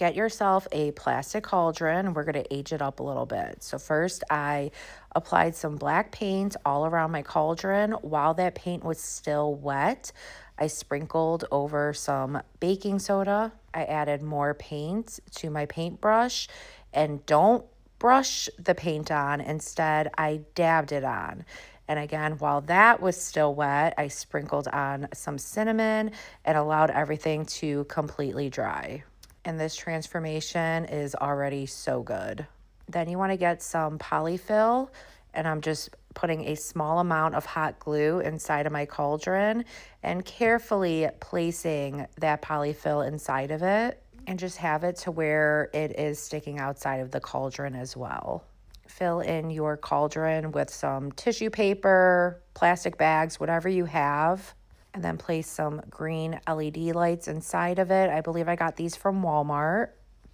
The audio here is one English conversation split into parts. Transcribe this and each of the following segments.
Get yourself a plastic cauldron. We're going to age it up a little bit. So first I applied some black paint all around my cauldron. While that paint was still wet, I sprinkled over some baking soda. I added more paint to my paintbrush, and don't brush the paint on. Instead, I dabbed it on. And again, while that was still wet, I sprinkled on some cinnamon and allowed everything to completely dry. And this transformation is already so good. Then you want to get some polyfill, and I'm just putting a small amount of hot glue inside of my cauldron and carefully placing that polyfill inside of it, and just have it to where it is sticking outside of the cauldron as well. Fill in your cauldron with some tissue paper, plastic bags, whatever you have, and then place some green LED lights inside of it. I believe I got these from Walmart.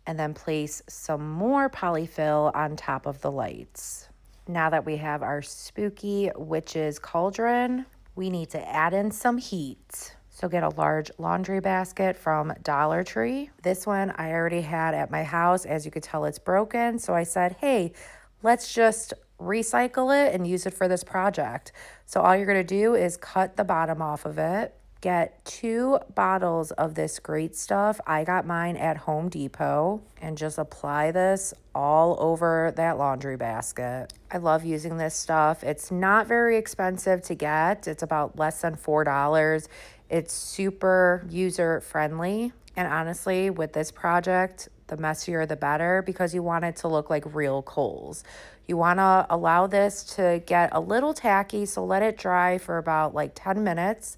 And then place some more polyfill on top of the lights. Now that we have our spooky witch's cauldron, we need to add in some heat. So get a large laundry basket from Dollar Tree. This one I already had at my house. As you could tell, it's broken. So I said, hey, let's just recycle it and use it for this project. So all you're gonna do is cut the bottom off of it. Get 2 bottles of this great stuff. I got mine at Home Depot, and just apply this all over that laundry basket. I love using this stuff. It's not very expensive to get. It's about less than $4. It's super user friendly. And honestly, with this project, the messier the better, because you want it to look like real coals. You want to allow this to get a little tacky, so let it dry for about like 10 minutes.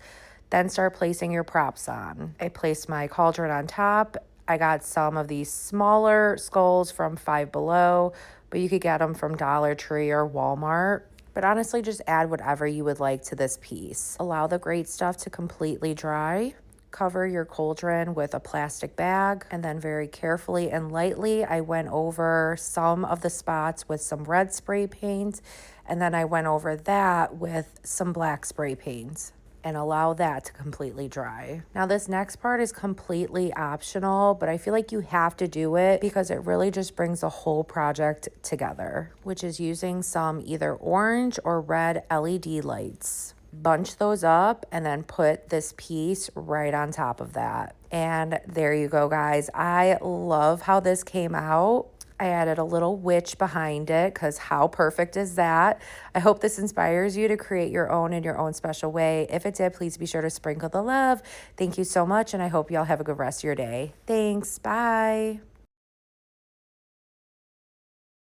Then start placing your props on. I placed my cauldron on top. I got some of these smaller skulls from Five Below, but you could get them from Dollar Tree or Walmart. But honestly, just add whatever you would like to this piece. Allow the great stuff to completely dry. Cover your cauldron with a plastic bag, and then very carefully and lightly, I went over some of the spots with some red spray paint, and then I went over that with some black spray paint, and allow that to completely dry. Now this next part is completely optional, but I feel like you have to do it because it really just brings the whole project together, which is using some either orange or red LED lights. Bunch those up and then put this piece right on top of that. And there you go, guys. I love how this came out. I added a little witch behind it because how perfect is that? I hope this inspires you to create your own in your own special way. If it did, please be sure to sprinkle the love. Thank you so much, and I hope y'all have a good rest of your day. Thanks. Bye.